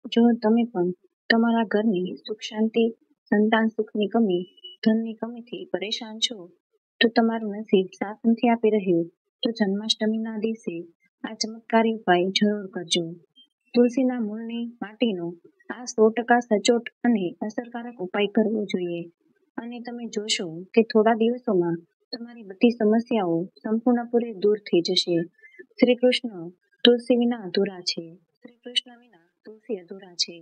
જો તમે પણ તમારા ઘરની સુખ શાંતિ, સંતાન સુખની કમી, ધનની કમીથી પરેશાન છો, તો તમારું નસીબ સાથ નથી આપી રહ્યું, તો જન્માષ્ટમીના દિવસે આ ચમત્કારી ઉપાય જરૂર કરજો. તુલસીના મૂળની માટીનો આ 100% સચોટ અને અસરકારક ઉપાય કરવો જોઈએ. અને તમે જોશો કે થોડા દિવસોમાં તમારી બધી સમસ્યાઓ સંપૂર્ણપણે દૂર થઈ જશે. શ્રી કૃષ્ણ તુલસી વિના અધૂરા છે. શ્રી કૃષ્ણ વિના તુલસી અધૂરા છે.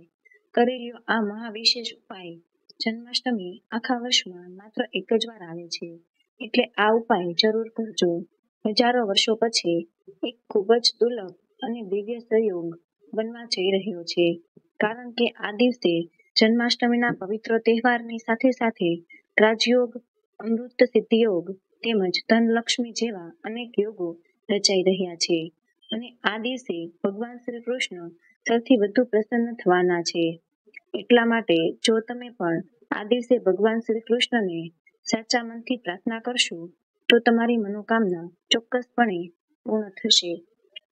કરેલ્યો આ મહાવિશેષ ઉપાય જન્માષ્ટમી આખા વર્ષમાં માત્ર એક જ વાર આવે છે. એટલે આ ઉપાય જરૂર કરજો. હજારો વર્ષો પછી એક ખૂબ જ દુર્લભ અને દિવ્ય સંયોગ બનવા જઈ રહ્યો છે. કારણ કે આ દિવસે જન્માષ્ટમીના પવિત્ર તહેવારની સાથે સાથે રાજયોગ, અમૃત સિદ્ધિ યોગ તેમજ ધનલક્ષ્મી જેવા અનેક યોગો રચાઈ રહ્યા છે. અને આ દિવસે ભગવાન શ્રી કૃષ્ણ સૌથી વધુ પ્રસન્ન થવાના છે. એટલા માટે જો તમે પણ આ દિવસે ભગવાન શ્રી કૃષ્ણને સાચા મનથી પ્રાર્થના કરશો, તો તમારી મનોકામના ચોક્કસપણે પૂર્ણ થશે.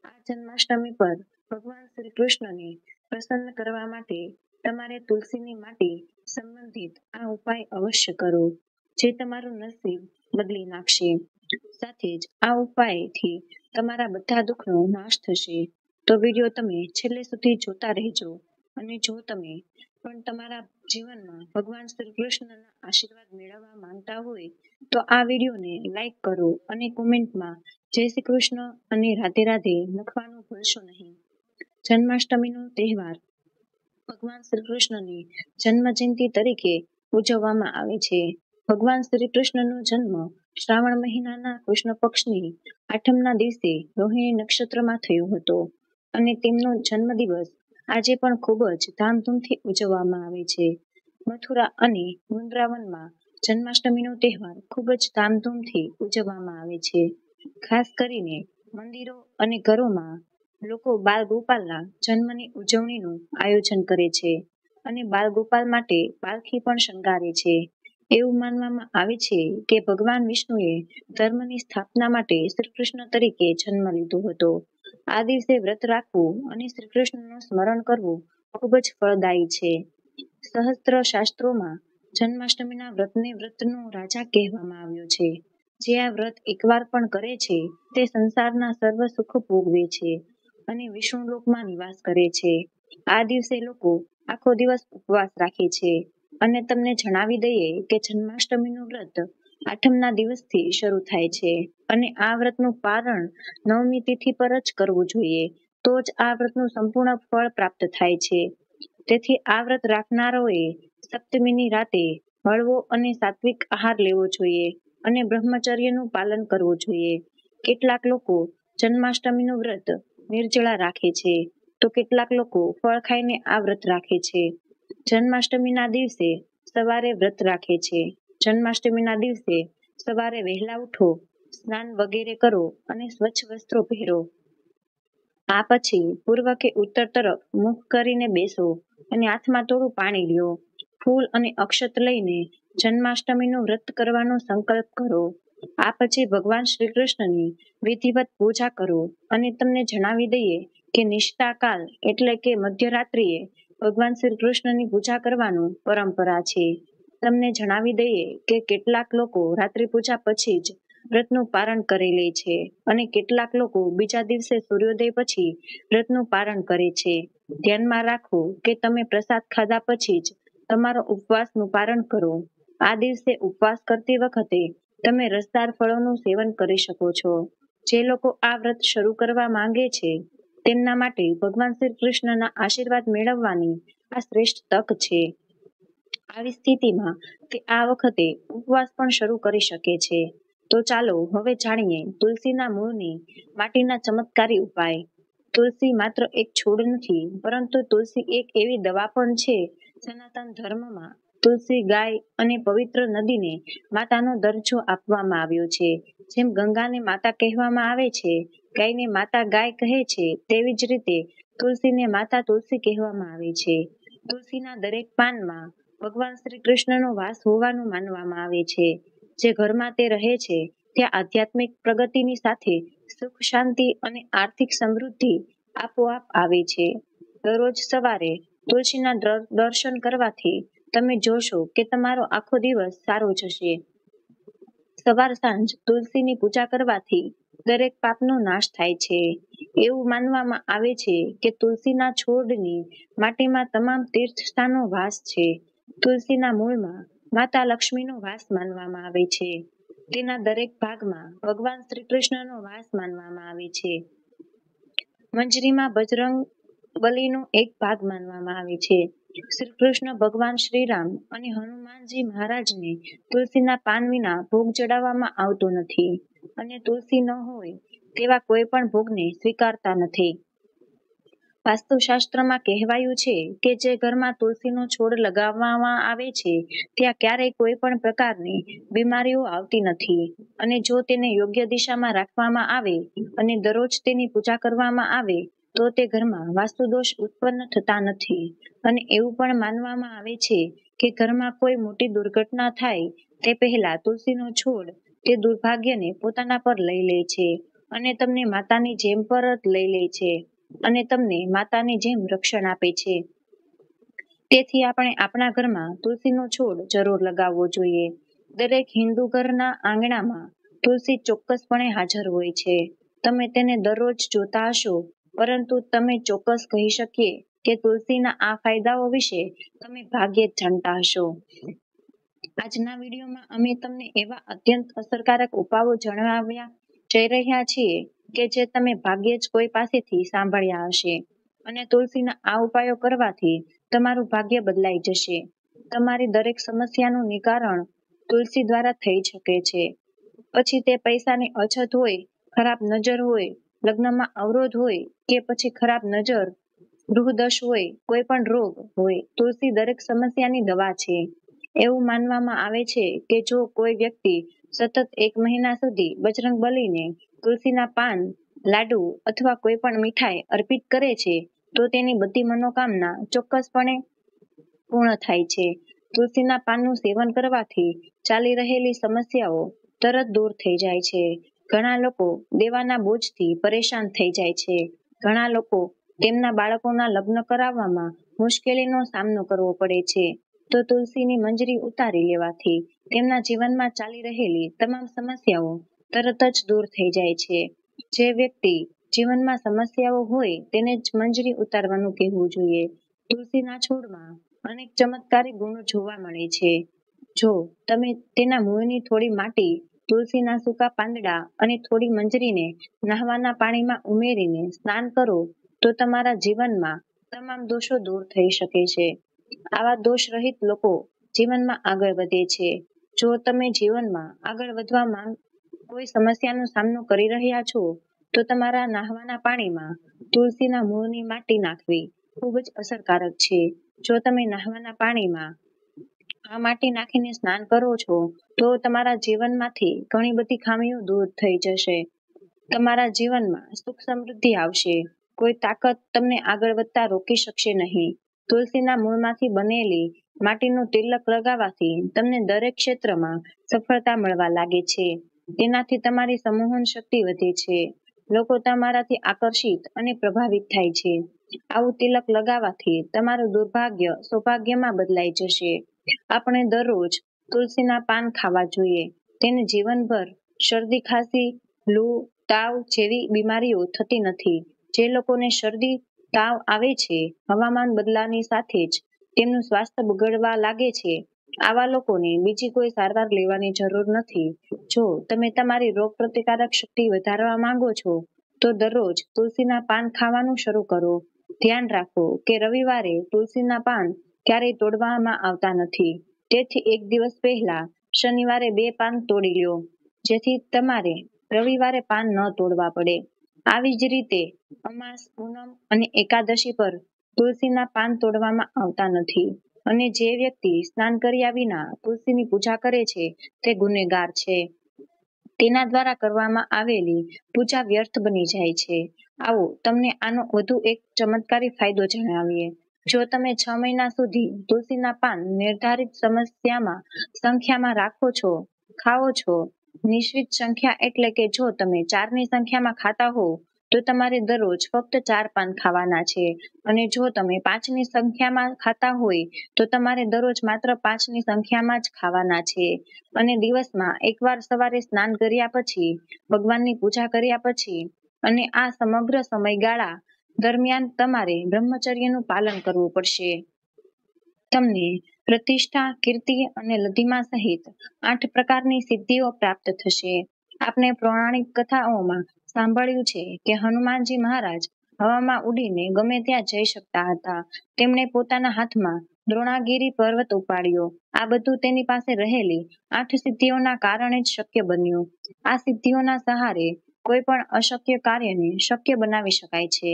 આ જન્માષ્ટમી પર ભગવાન શ્રી કૃષ્ણને પ્રસન્ન કરવા માટે તમારે તુલસીની માટી સંબંધિત આ ઉપાય અવશ્ય કરો, જે તમારું નસીબ બદલી નાખશે. સાથે જ આ ઉપાયથી તમારા બધા દુઃખનો નાશ થશે. તો વિડીયો તમે છેલ્લે સુધી જોતા રહેજો. અને જો તમે પણ તમારા જીવનમાં ભગવાન શ્રી કૃષ્ણના આશીર્વાદ મેળવવા માંગતા હોય, તો આ વિડીયોને લાઈક કરો અને કોમેન્ટમાં જય શ્રી કૃષ્ણ અને રાધે રાધે લખવાનું ભૂલશો નહીં. જન્માષ્ટમીનો તહેવાર ભગવાન શ્રી કૃષ્ણની જન્મ જયંતિ તરીકે ઉજવવામાં આવે છે. ભગવાન શ્રી કૃષ્ણનો જન્મ શ્રાવણ મહિનાના કૃષ્ણ પક્ષની 8મના દિવસે રોહિણી નક્ષત્રમાં થયો હતો. અને તેમનો જન્મદિવસ આજે પણ ખૂબ જ ધામધૂમથી ઉજવવામાં આવે છે. મથુરા અને વૃંદાવનમાં જન્માષ્ટમીનો તહેવાર ખૂબ જ ધામધૂમથી ઉજવવામાં આવે છે. ખાસ કરીને મંદિરો અને ઘરોમાં લોકો બાલગોપાલના જન્મની ઉજવણીનું આયોજન કરે છે અને બાલગોપાલ માટે પાલખી પણ શણગારે છે. એવું માનવામાં આવે છે કે ભગવાન વિષ્ણુએ ધર્મની સ્થાપના માટે શ્રી કૃષ્ણ તરીકે જન્મ લીધો હતો. આ દિવસે વ્રત રાખવું અને શ્રી કૃષ્ણનું સ્મરણ કરવું ખૂબ જ ફળદાયી છે. સહસ્ત્ર શાસ્ત્રોમાં જન્માષ્ટમીના વ્રતને વ્રતનો રાજા કહેવામાં આવ્યો છે. જે આ વ્રત એકવાર પણ કરે છે, તે સંસારના સર્વ સુખ ભોગવે છે અને વિષ્ણુલોકમાં નિવાસ કરે છે. આ દિવસે લોકો આખો દિવસ ઉપવાસ રાખે છે. અને તમને જણાવી દઈએ કે જન્માષ્ટમીનું વ્રત 8મના દિવસથી શરૂ થાય છે અને આ વ્રતનું પારણ 9મી તિથિ પર જ કરવું જોઈએ. તો જ આ વ્રતનું સંપૂર્ણ ફળ પ્રાપ્ત થાય છે. તેથી આ વ્રત રાખનારાઓએ સપ્તમીની રાતે હળવો અને સાત્વિક આહાર લેવો જોઈએ અને બ્રહ્મચર્યનું પાલન કરવું જોઈએ. કેટલાક લોકો જન્માષ્ટમીનું વ્રત નિર્જળા રાખે છે, તો કેટલાક લોકો ફળ ખાઈને આ વ્રત રાખે છે. જન્માષ્ટમીના દિવસે સવારે વ્રત રાખે છે. જન્માષ્ટમીના દિવસે સવારે વહેલા ઉઠો, સ્નાન વગેરે કરો અને સ્વચ્છ વસ્ત્રો પહેરો. આ પછી પૂર્વ કે ઉત્તર તરફ મુખ કરીને બેસો અને હાથમાં થોડું પાણી લ્યો. ફૂલ અને અક્ષત લઈને જન્માષ્ટમીનું વ્રત કરવાનો સંકલ્પ કરો. આ પછી ભગવાન શ્રી કૃષ્ણની વિધિવત પૂજા કરો. અને તમને જણાવી દઈએ કે નિષ્ઠાકાલ એટલે કે મધ્યરાત્રિએ ભગવાન શ્રી કૃષ્ણની પૂજા કરવાનું પરંપરા છે. તમને જણાવી દઈએ કે કેટલાક લોકો રાત્રિ પૂજા પછી જ વ્રતનું પારણ કરી લે છે અને કેટલાક લોકો બીજા દિવસે સૂર્યોદય પછી વ્રતનું પારણ કરે છે. ધ્યાનમાં રાખો કે તમે પ્રસાદ ખાધા પછી જ તમારો ઉપવાસનું પારણ કરો. આ દિવસે ઉપવાસ કરતી વખતે તમે રસદાર ફળોનું સેવન કરી શકો છો. જે લોકો આ વ્રત શરૂ કરવા માંગે છે, તેમના માટે ભગવાન શ્રી કૃષ્ણના આશીર્વાદ મેળવવાની આ શ્રેષ્ઠ તક છે. આવી સ્થિતિમાં તે આ વખતે ઉપવાસ પણ શરૂ કરી શકે છે. તો ચાલો હવે જાણીએ તુલસીના મૂળની માટીના ચમત્કારી ઉપાય. તુલસી માત્ર એક છોડ નથી, પરંતુ તુલસી એક એવી દવા પણ છે. સનાતન ધર્મમાં તુલસી ગાય અને પવિત્ર નદીને માતાનો દરજ્જો આપવામાં આવ્યો છે. જેમ ગંગાને માતા કહેવામાં આવે છે, ગાયને માતા ગાય કહે છે, તેવી જ રીતે તુલસીને માતા તુલસી કહેવામાં આવે છે. તુલસીના દરેક પાનમાં ભગવાન શ્રી કૃષ્ણનો વાસ હોવાનું માનવામાં આવે છે. જે ઘરમાં તે રહે છે, ત્યાં આધ્યાત્મિક પ્રગતિની સાથે સુખ શાંતિ અને આર્થિક સમૃદ્ધિ આપોઆપ આવે છે. દરરોજ સવારે તુલસીના દર્શન કરવાથી તમે જોશો કે તમારો આખો દિવસ સારો જશે. સવાર સાંજ તુલસીની પૂજા કરવાથી દરેક પાપનો નાશ થાય છે. એવું માનવામાં આવે છે કે તુલસીના છોડની માટીમાં તમામ તીર્થ સ્થાનો વાસ છે. તુલસીના મૂળમાં માતા લક્ષ્મીનો વાસ માનવામાં આવે છે. તેના દરેક ભાગમાં ભગવાન શ્રી કૃષ્ણનો વાસ માનવામાં આવે છે. મંજરીમાં બજરંગ બલીનો એક ભાગ માનવામાં આવે છે. શ્રી કૃષ્ણ ભગવાન શ્રીરામ અને હનુમાનજી મહારાજને તુલસીના પાન વિના ભોગ ચડાવવામાં આવતો નથી અને તુલસી ન હોય તેવા કોઈ પણ ભોગને સ્વીકારતા નથી. વાસ્તુશાસ્ત્રમાં કહેવાયું છે કે જે ઘરમાં તુલસીનો છોડ લગાવવામાં આવે છે ત્યાં ક્યારેય કોઈ પણ પ્રકારની બીમારીઓ આવતી નથી અને જો તેને યોગ્ય દિશામાં રાખવામાં આવે અને દરરોજ તેની પૂજા કરવામાં આવે તો તે ઘરમાં વાસ્તુદોષ ઉત્પન્ન થતા નથી. અને એવું પણ માનવામાં આવે છે કે ઘરમાં કોઈ મોટી દુર્ઘટના થાય તે પહેલા તુલસીનો છોડ તે દુર્ભાગ્યને પોતાના પર લઈ લે છે અને તમને માતાની જેમ પરત લઈ લે છે અને તમને માતાની જેમ રક્ષણ આપે છે. તેથી આપણે આપણા ઘરમાં તુલસીનો છોડ જરૂર લગાવવો જોઈએ. દરેક હિન્દુ ઘરના આંગણામાં તુલસી ચોક્કસપણે હાજર હોય છે. તમે તેને દરરોજ જોતા હશો, પરંતુ તમે ચોક્કસ કહી શકીએ કે તુલસીના આ ફાયદાઓ વિશે તમે ભાગ્યે જ જાણતા હશો. આજના વિડીયોમાં અમે તમને એવા અત્યંત અસરકારક ઉપાયો જણાવવા જઈ રહ્યા છીએ કે જે તમે ભાગ્યે જ કોઈ પાસેથી સાંભળ્યા હશે. અને તુલસીના આ ઉપાયો કરવાથી તમારું ભાગ્ય બદલાઈ જશે. તમારી દરેક સમસ્યાનું નિવારણ તુલસી દ્વારા થઈ શકે છે. પછી તે પૈસાની અછત હોય, ખરાબ નજર હોય, લગ્નમાં અવરોધ હોય કે પછી ખરાબ નજર, ગૃહદોષ હોય, કોઈ પણ રોગ હોય, તુલસી દરેક સમસ્યાની દવા છે. એવું માનવામાં આવે છે કે જો કોઈ વ્યક્તિ સતત 1 મહિના સુધી બજરંગબલીને તુલસીના પાન, લાડુ અથવા કોઈ પણ મીઠાઈ અર્પિત કરે છે તો તેની બધી મનોકામના ચોક્કસપણે પૂર્ણ થાય છે. તુલસીના પાનનું સેવન કરવાથી ચાલી રહેલી સમસ્યાઓ તરત દૂર થઈ જાય છે. ઘણા લોકો દેવાના બોજથી પરેશાન થઈ જાય છે. ઘણા લોકો તેમના બાળકોના લગ્ન કરાવવામાં મુશ્કેલીનો સામનો કરવો પડે છે. તો તુલસીની મંજરી ઉતારી લેવાથી તેમના જીવનમાં ચાલી રહેલી તમામ સમસ્યાઓ તરત જ દૂર થઈ જાય છે. જે વ્યક્તિ જીવનમાં સમસ્યાઓ હોય તેને જ મંજરી ઉતારવાનું કહેવું જોઈએ. તુલસીના છોડમાં અનેક ચમત્કારી ગુણો જોવા મળે છે. જો તમે તેના મૂળની થોડી માટી, તુલસીના સૂકા પાંદડા અને થોડી મંજરીને નહાવાના પાણીમાં ઉમેરીને સ્નાન કરો તો તમારા જીવનમાં તમામ દોષો દૂર થઈ શકે છે. આવા દોષ રહિત લોકો જીવનમાં આગળ વધે છે. જો તમે જીવનમાં આગળ વધવા કોઈ સમસ્યાનો સામનો કરી રહ્યા છો તો તમારા નહાવાના પાણીમાં તુલસીના મૂળની માટી નાખવી ખૂબ જ અસરકારક છે. જો તમે નહાવાના પાણીમાં આ માટી નાખીને સ્નાન કરો છો તો તમારા જીવનમાંથી ઘણી બધી ખામીઓ દૂર થઈ જશે. તમારા જીવનમાં સુખ સમૃદ્ધિ આવશે. કોઈ તાકાત તમને આગળ વધતા રોકી શકશે નહીં. તુલસીના મૂળમાંથી બનેલી માટીનું તિલક લગાવવાથી તમને દરેક ક્ષેત્રમાં સફળતા મળવા લાગે છે. તેનાથી તમારી સંમોહન શક્તિ વધે છે. લોકો તમારાથી આકર્ષિત અને પ્રભાવિત થાય છે. આવું તિલક લગાવવાથી તમારું દુર્ભાગ્ય સૌભાગ્યમાં બદલાઈ જશે. આપણે દરરોજ તુલસીના પાન ખાવા જોઈએ. તેને જીવનભર શરદી, ખાંસી, લૂ, તાવ જેવી બીમારીઓ થતી નથી. જે લોકોને શરદી, તાવ આવે છે, હવામાન બદલાની સાથે જ તેમનું સ્વાસ્થ્ય બગડવા લાગે છે, આવા લોકોને બીજી કોઈ સારવાર લેવાની જરૂર નથી. જો તમે તમારી રોગપ્રતિકારક શક્તિ વધારવા માંગો છો તો દરરોજ તુલસીના પાન ખાવાનું શરૂ કરો. ધ્યાન રાખો કે રવિવારે તુલસીના પાન ક્યારેય તોડવામાં આવતા નથી. તેથી એક દિવસ પહેલા શનિવારે 2 પાન તોડી લો, જેથી તમારે રવિવારે પાન ન તોડવા પડે. આવી જ રીતે અમાસ, પૂનમ અને એકાદશી પર તુલસીના પાન તોડવામાં આવતા નથી. અને જે વ્યક્તિ સ્નાન કર્યા વિના તુલસીની પૂજા કરે છે તે ગુનેગાર છે. તેના દ્વારા કરવામાં આવેલી પૂજા વ્યર્થ બની જાય છે. આવો તમને આનો વધુ એક ચમત્કારી ફાયદો જણાવીએ. જો તમે 6 મહિના સુધી તુલસીના પાન નિર્ધારિત સંખ્યામાં રાખો છો, ખાઓ છો, નિશ્ચિત સંખ્યા એટલે કે જો તમે 4ની સંખ્યામાં ખાતા હો તો તમારે દરરોજ ફક્ત 4 પાન ખાવાના છે. અને જો તમે 5ની સંખ્યામાં ખાતા હોય તો તમારે દરરોજ માત્ર 5ની સંખ્યામાં જ ખાવાના છે. અને દિવસમાં એકવાર સવારે સ્નાન કર્યા પછી, ભગવાનની પૂજા કર્યા પછી અને આ સમગ્ર સમયગાળા દરમિયાન તમારે બ્રહ્મચર્યનું પાલન કરવું પડશે. તમને પ્રતિષ્ઠા, કીર્તિ અને લઘિમા સહિત 8 પ્રકારની સિદ્ધિઓ પ્રાપ્ત થશે. આપણે પૌરાણિક કથાઓમાં સાંભળ્યું છે કે હનુમાનજી મહારાજ હવામાં ઉડીને ગમે ત્યાં જઈ શકતા હતા. તેમણે પોતાના હાથમાં દ્રોણાગિરી પર્વત ઉપાડ્યો. આ બધું તેની પાસે રહેલી 8 સિદ્ધિઓના કારણે જ શક્ય બન્યું. આ સિદ્ધિઓના સહારે કોઈ પણ અશક્ય કાર્યને શક્ય બનાવી શકાય છે.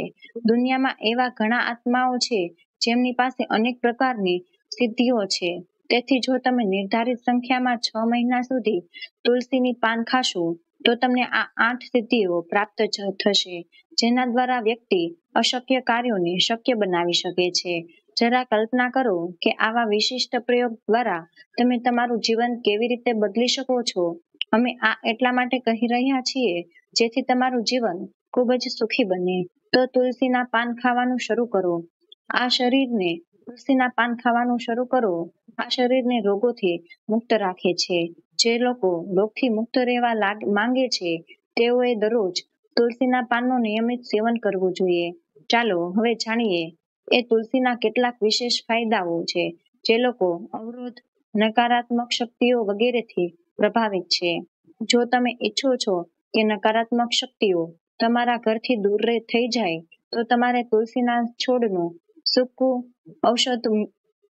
દુનિયામાં એવા ઘણા આત્માઓ છે જેમની પાસે અનેક પ્રકારની સિદ્ધિઓ છે. તેથી જો તમે નિર્ધારિત સંખ્યામાં 6 મહિના સુધી તુલસીની પાન ખાશો તો તમને આ 8 સિદ્ધિઓ પ્રાપ્ત થશે, જેના દ્વારા વ્યક્તિ અશક્ય કાર્યોને શક્ય બનાવી શકે છે. જરા કલ્પના કરો કે આવા વિશિષ્ટ પ્રયોગ દ્વારા તમે તમારું જીવન કેવી રીતે બદલી શકો છો. અમે આ એટલા માટે કહી રહ્યા છીએ જેથી તમારું જીવન ખૂબ જ સુખી બને. તો તુલસીના પાન ખાવાનું શરૂ કરો. આ શરીરને તુલસીના પાન ખાવાનું શરૂ કરો. આ શરીરને રોગોથી મુક્ત રાખે છે. જે લોકો રોગથી મુક્ત રહેવા માંગે છે તેઓએ દરરોજ તુલસીના પાનનું નિયમિત સેવન કરવું જોઈએ. ચાલો હવે જાણીએ એ તુલસીના કેટલાક વિશેષ ફાયદાઓ છે જે લોકો અવરોધ, નકારાત્મક શક્તિઓ વગેરેથી પ્રભાવિત છે. જો તમે ઈચ્છો છો કે નકારાત્મક શક્તિઓ તમારા ઘરથી દૂર થઈ જાય તો તમારે તુલસીના છોડનું સૂકું ઔષધ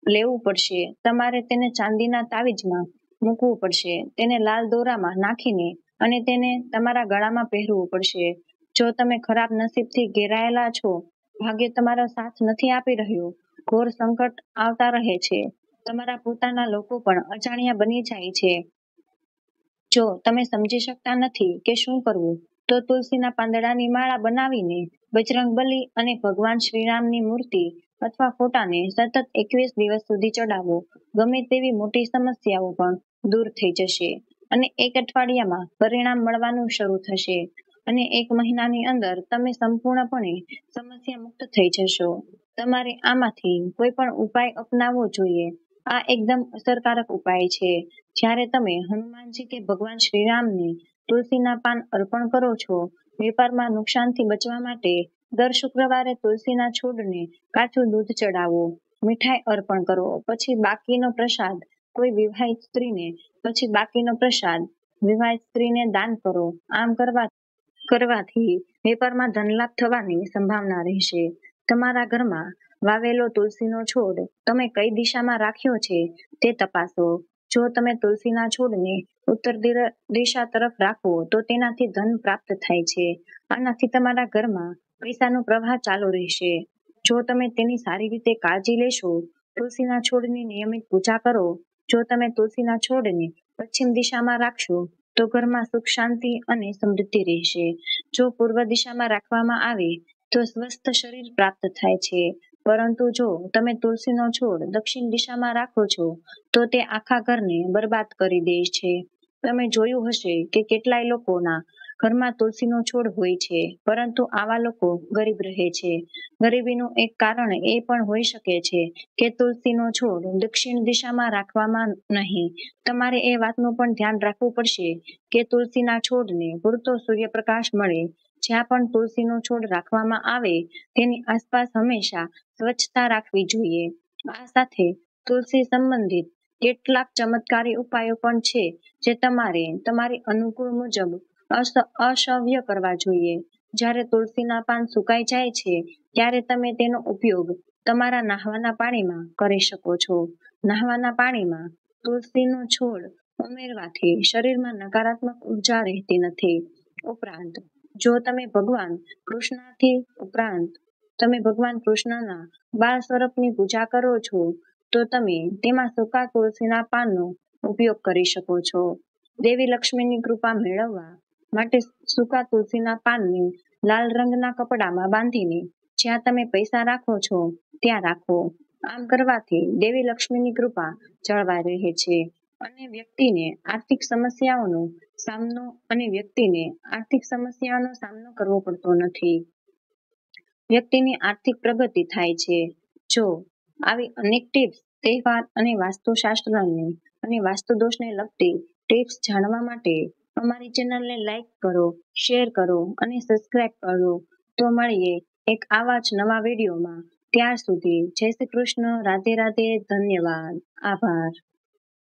લેવું પડશે. તમારે તેને ચાંદીના તાવીજમાં મૂકવું પડશે. તેને લાલ દોરામાં નાખીને અને તેને તમારા ગળામાં પહેરવું પડશે. જો તમે ખરાબ નસીબથી ઘેરાયેલા છો, ભાગ્ય તમારો સાથ નથી આપી રહ્યો, ઘોર સંકટ આવતા રહે છે, તમારા પોતાના લોકો પણ અજાણ્યા બની જાય છે, જો તમે સમજી શકતા નથી કે શું કરવું, તો તુલસીના પાંદડાની માળા બનાવીને બજરંગબલી અને ભગવાન શ્રીરામની મૂર્તિ અથવા ફોટાને સતત 21 દિવસ સુધી ચડાવો. ગમે તેવી મોટી સમસ્યાઓ પણ દૂર થઈ જશે અને 1 અઠવાડિયામાં પરિણામ મળવાનું શરૂ થશે અને 1 મહિનાની અંદર તમે સંપૂર્ણપણે સમસ્યા મુક્ત થઈ જશો. તમારે આમાંથી કોઈ પણ ઉપાય અપનાવવો જોઈએ. આ એકદમ અસરકારક ઉપાય છે. જ્યારે તમે હનુમાનજી કે ભગવાન શ્રીરામને તુલસીના પાન અર્પણ કરો છો, વેપારમાં નુકસાનથી બચવા માટે દર શુક્રવારે તુલસીના છોડને કાચું દૂધ ચડાવો, મીઠાઈ અર્પણ કરો, પછી બાકીનો પ્રસાદ કોઈ વિવાહિત સ્ત્રીને, પછી બાકીનો પ્રસાદ વિવાહિત સ્ત્રીને દાન કરો. આમ કરવાથી વેપારમાં ધનલાભ થવાની સંભાવના રહેશે. તમારા ઘરમાં વાવેલો તુલસીનો છોડ તમે કઈ દિશામાં રાખ્યો છે તે તપાસો. જો તમે તુલસીના છોડને ઉત્તર દિશા તરફ રાખો તો તેનાથી ધન પ્રાપ્ત થાય છે. આનાથી તમારા ઘરમાં પૈસાનો પ્રવાહ ચાલુ રહેશે. જો તમે તેની સારી રીતે કાળજી લેશો, તુલસીના છોડની નિયમિત પૂજા કરો. જો તમે તુલસીના છોડને પશ્ચિમ દિશામાં રાખશો તો ઘરમાં સુખ, શાંતિ અને સમૃદ્ધિ રહેશે. જો પૂર્વ દિશામાં રાખવામાં આવે તો સ્વસ્થ શરીર પ્રાપ્ત થાય છે. પરંતુ જો તમે તુલસીનો છોડ દક્ષિણ દિશામાં રાખો છો તો તે આખા ઘરને બરબાદ કરી દે છે. તમે જોયું હશે કે કેટલાય લોકોના ઘરમાં તુલસીનો છોડ હોય છે, પરંતુ આવા લોકો ગરીબ રહે છે. ગરીબીનું એક કારણ એ પણ હોઈ શકે છે કે તુલસીનો છોડ દક્ષિણ દિશામાં રાખવામાં નહીં. તમારે એ વાતનું પણ ધ્યાન રાખવું પડશે કે તુલસીના છોડને પૂરતો સૂર્યપ્રકાશ મળે. જ્યાં પણ તુલસીનો છોડ રાખવામાં આવે તેની આસપાસ હંમેશા સ્વચ્છતા રાખવી જોઈએ. આ સાથે તુલસી સંબંધિત કેટલાક ચમત્કારી ઉપાયો પણ છે જે તમારે તમારી અનુકૂળ મુજબ અસહ્ય કરવા જોઈએ. જ્યારે તુલસીના પાન સુકાઈ જાય છે ત્યારે તમે તેનો ઉપયોગ તમારા નહાવાના પાણીમાં કરી શકો છો. નહાવાના પાણીમાં તુલસીનો છોડ ઉમેરવાથી શરીરમાં નકારાત્મક ઉર્જા રહેતી નથી. ઉપરાંત જો તમે ભગવાન કૃષ્ણના બાળ સ્વરૂપની પૂજા કરો છો તો તમે તેમાં સૂકા તુલસીના પાનનો ઉપયોગ કરી શકો છો. દેવી લક્ષ્મીની કૃપા મેળવવા માટે સૂકા તુલસીના પાનને લાલ રંગના કપડામાં બાંધીને જ્યાં તમે પૈસા રાખો છો ત્યાં રાખો. આમ કરવાથી દેવી લક્ષ્મીની કૃપા જળવાઈ રહે છે અને વ્યક્તિને આર્થિક સમસ્યાઓનો સામનો કરવો પડતો નથી. વ્યક્તિની આર્થિક પ્રગતિ થાય છે. જો આવી અનેક ટિપ્સ, તહેવાર અને વાસ્તુશાસ્ત્રની અને વાસ્તુ દોષને લગતી ટિપ્સ જાણવા માટે અમારી ચેનલને લાઈક કરો, શેર કરો અને સબસ્ક્રાઇબ કરો. તો મળીએ એક આવા જ નવા વિડીયોમાં. ત્યાર સુધી જય શ્રી કૃષ્ણ, રાધે રાધે, ધન્યવાદ, આભાર.